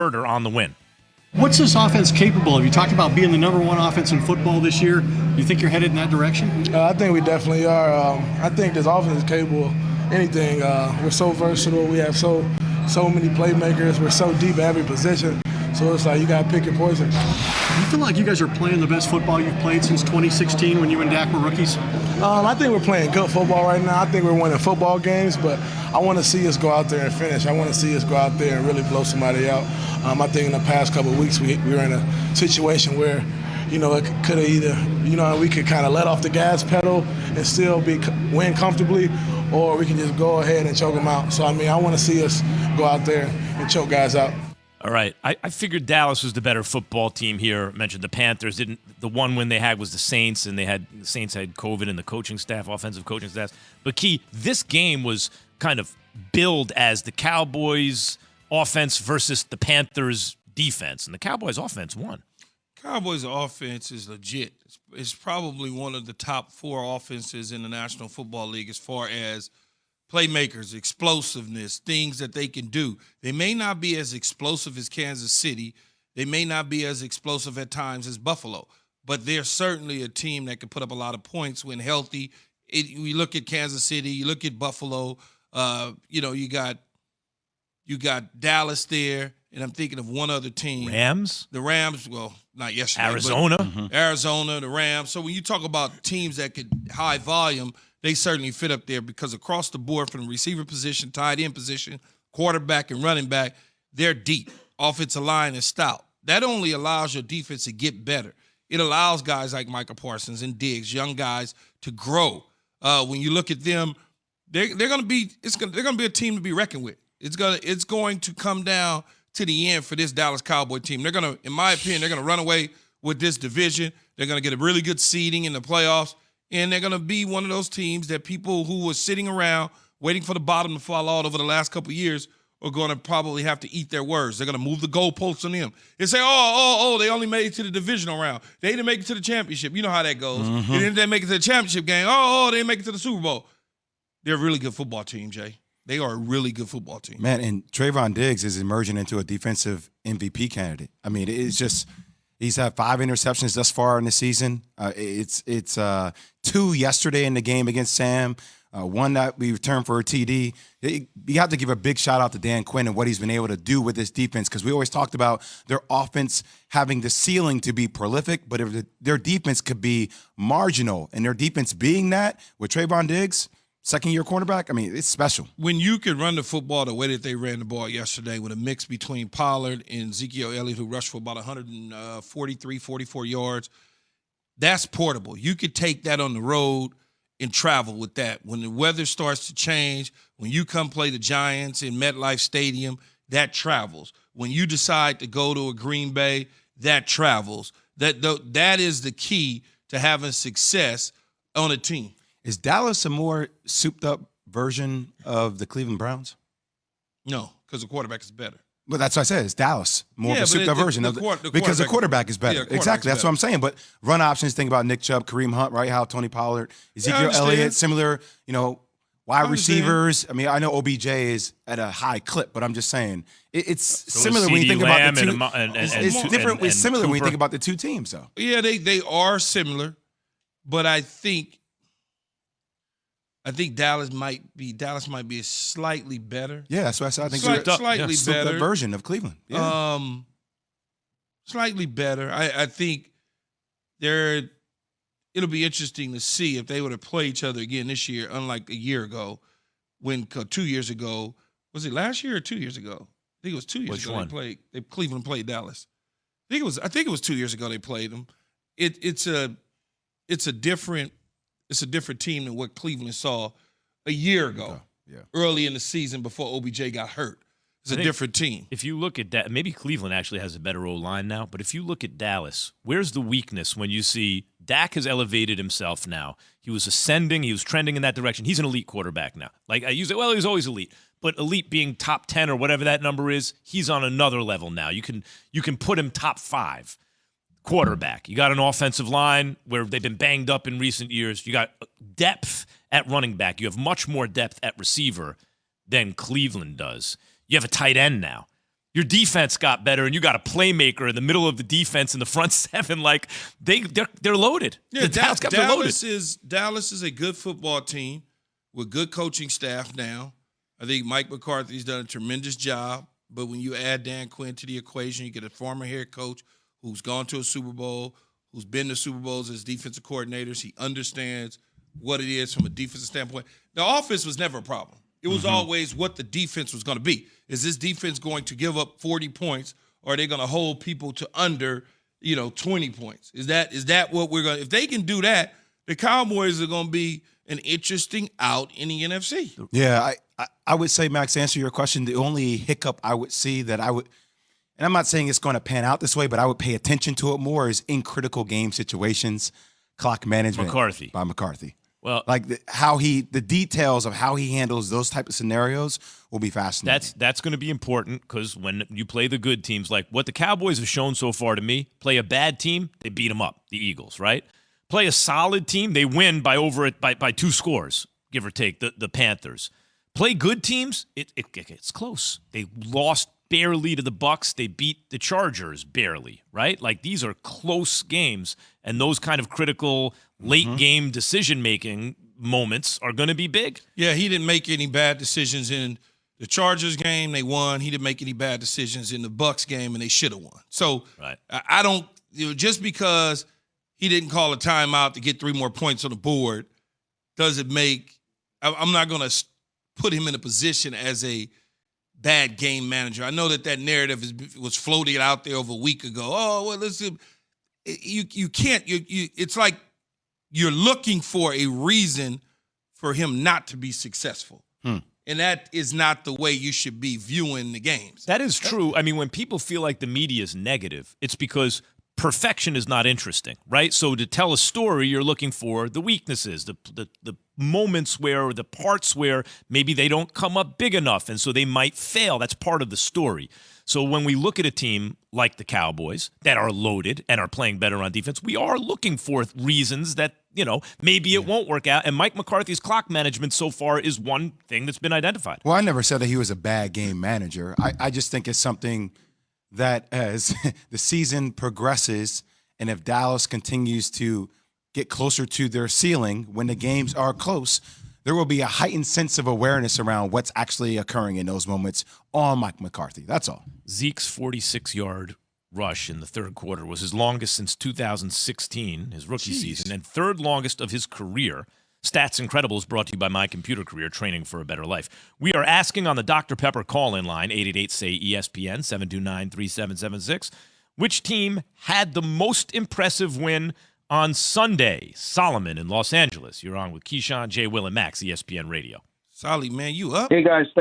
on the win. What's this offense capable of? You talked about being the number one offense in football this year. You think you're headed in that direction? I think we definitely are. I think this offense is capable of anything. We're so versatile. We have so many playmakers. We're so deep at every position. So it's like you got to pick your poison. Do you feel like you guys are playing the best football you've played since 2016 when you and Dak were rookies? I think we're playing good football right now. I think we're winning football games, but I want to see us go out there and finish. I want to see us go out there and really blow somebody out. I think in the past couple of weeks we were in a situation where, it could have either, we could kind of let off the gas pedal and still win comfortably, or we can just go ahead and choke them out. So, I want to see us go out there and choke guys out. All right. I figured Dallas was the better football team here. I mentioned the Panthers didn't. The one win they had was the Saints, and the Saints had COVID in the coaching staff, offensive coaching staff. But Key, this game was kind of billed as the Cowboys' offense versus the Panthers' defense, and the Cowboys' offense won. Cowboys' offense is legit. It's probably one of the top 4 offenses in the National Football League as far as playmakers, explosiveness, things that they can do. They may not be as explosive as Kansas City. They may not be as explosive at times as Buffalo, but they're certainly a team that can put up a lot of points when healthy. You look at Kansas City, you look at Buffalo, you got Dallas there, and I'm thinking of one other team. Rams? The Rams, well, not yesterday. Arizona? Arizona, the Rams. So when you talk about teams that could high volume, they certainly fit up there because across the board from the receiver position, tight end position, quarterback and running back, they're deep. Offensive line is stout. That only allows your defense to get better. It allows guys like Micah Parsons and Diggs, young guys, to grow. When you look at them, they're going to be a team to be reckoned with. It's going to come down to the end for this Dallas Cowboy team. They're going to, in my opinion, they're going to run away with this division. They're going to get a really good seeding in the playoffs. And they're going to be one of those teams that people who were sitting around waiting for the bottom to fall out over the last couple of years are going to probably have to eat their words. They're going to move the goalposts on them and say, they only made it to the divisional round. They didn't make it to the championship. You know how that goes. Mm-hmm. And then they make it to the championship game. They didn't make it to the Super Bowl. They're a really good football team, Jay. They are a really good football team. Man, and Trayvon Diggs is emerging into a defensive MVP candidate. It's just – he's had 5 interceptions thus far in the season. It's 2 yesterday in the game against Sam, 1 that we returned for a TD. You have to give a big shout out to Dan Quinn and what he's been able to do with this defense, because we always talked about their offense having the ceiling to be prolific, but if their defense could be marginal, and their defense being that with Trayvon Diggs, second-year cornerback, it's special. When you could run the football the way that they ran the ball yesterday with a mix between Pollard and Ezekiel Elliott, who rushed for about 143, 44 yards, that's portable. You could take that on the road and travel with that. When the weather starts to change, when you come play the Giants in MetLife Stadium, that travels. When you decide to go to a Green Bay, that travels. That is the key to having success on a team. Is Dallas a more souped-up version of the Cleveland Browns? No, because the quarterback is better. Well, that's what I said. It's Dallas, more of a souped-up version because the quarterback is better. Exactly, that's what I'm saying. But run options, think about Nick Chubb, Kareem Hunt, right? How Tony Pollard, Ezekiel Elliott, similar, wide receivers. I know OBJ is at a high clip, but I'm just saying it's similar when you think about the two. It's different. It's similar when you think about the two teams, though. Yeah, they are similar, but I think Dallas might be slightly better. Yeah, that's what I said. I think slightly better version of Cleveland. Yeah. Slightly better. I think it'll be interesting to see if they were to play each other again this year, unlike a year ago, 2 years ago. Was it last year or 2 years ago? I think it was 2 years ago. One? Cleveland played Dallas. I think it was 2 years ago they played them. It's a different team than what Cleveland saw a year ago, early in the season before OBJ got hurt. It's a different team. If you look at that, maybe Cleveland actually has a better O-line now, but if you look at Dallas, where's the weakness when you see Dak has elevated himself now? He was ascending. He was trending in that direction. He's an elite quarterback now. Like I use it, he was always elite, but elite being top 10 or whatever that number is, he's on another level now. You can put him top 5. Quarterback. You got an offensive line where they've been banged up in recent years. You got depth at running back. You have much more depth at receiver than Cleveland does. You have a tight end now. Your defense got better, and you got a playmaker in the middle of the defense in the front seven. Like they're loaded. Yeah, Dallas Cowboys are loaded. Dallas is a good football team with good coaching staff now. I think Mike McCarthy's done a tremendous job. But when you add Dan Quinn to the equation, you get a former head coach who's gone to a Super Bowl, who's been to Super Bowls as defensive coordinators. He understands what it is from a defensive standpoint. The offense was never a problem. It was always what the defense was going to be. Is this defense going to give up 40 points, or are they going to hold people to under, 20 points? Is that what we're going to – if they can do that, the Cowboys are going to be an interesting out in the NFC. Yeah, I would say, Max, to answer your question, the only hiccup I would see that I would – and I'm not saying it's going to pan out this way, but I would pay attention to it more is in critical game situations, clock management by McCarthy. Well, like the details of how he handles those type of scenarios will be fascinating. That's going to be important because when you play the good teams, like what the Cowboys have shown so far to me, play a bad team, they beat them up, the Eagles, right? Play a solid team, they win by 2 scores, give or take, the Panthers. Play good teams, it's close. They lost barely to the Bucs. They beat the Chargers barely, right? Like these are close games, and those kind of critical late game decision-making moments are going to be big. Yeah, he didn't make any bad decisions in the Chargers game. They won. He didn't make any bad decisions in the Bucs game, and they should have won. So right. I don't just because he didn't call a timeout to get 3 more points on the board doesn't make – I'm not going to put him in a position as a bad game manager. I know that narrative was floated out there over a week ago. Oh, well, listen, you can't – it's like – you're looking for a reason for him not to be successful. And that is not the way you should be viewing the games. That is true. I mean, when people feel like the media is negative, it's because perfection is not interesting, right? So to tell a story, you're looking for the weaknesses, the moments where, or the parts where maybe they don't come up big enough, and so they might fail. That's part of the story. So when we look at a team like the Cowboys that are loaded and are playing better on defense, we are looking for reasons that, maybe it won't work out. And Mike McCarthy's clock management so far is one thing that's been identified. Well, I never said that he was a bad game manager. I just think it's something that as the season progresses and if Dallas continues to get closer to their ceiling when the games are close, there will be a heightened sense of awareness around what's actually occurring in those moments on Mike McCarthy. That's all. Zeke's 46-yard rush in the third quarter was his longest since 2016, his rookie season, and third longest of his career. Stats Incredibles brought to you by My Computer Career, training for a better life. We are asking on the Dr. Pepper call-in line, 888-SAY-ESPN, 729-3776, which team had the most impressive win on Sunday? Solomon in Los Angeles. You're on with Keyshawn, J. Will, and Max, ESPN Radio. Solly, man, you up? Hey, guys.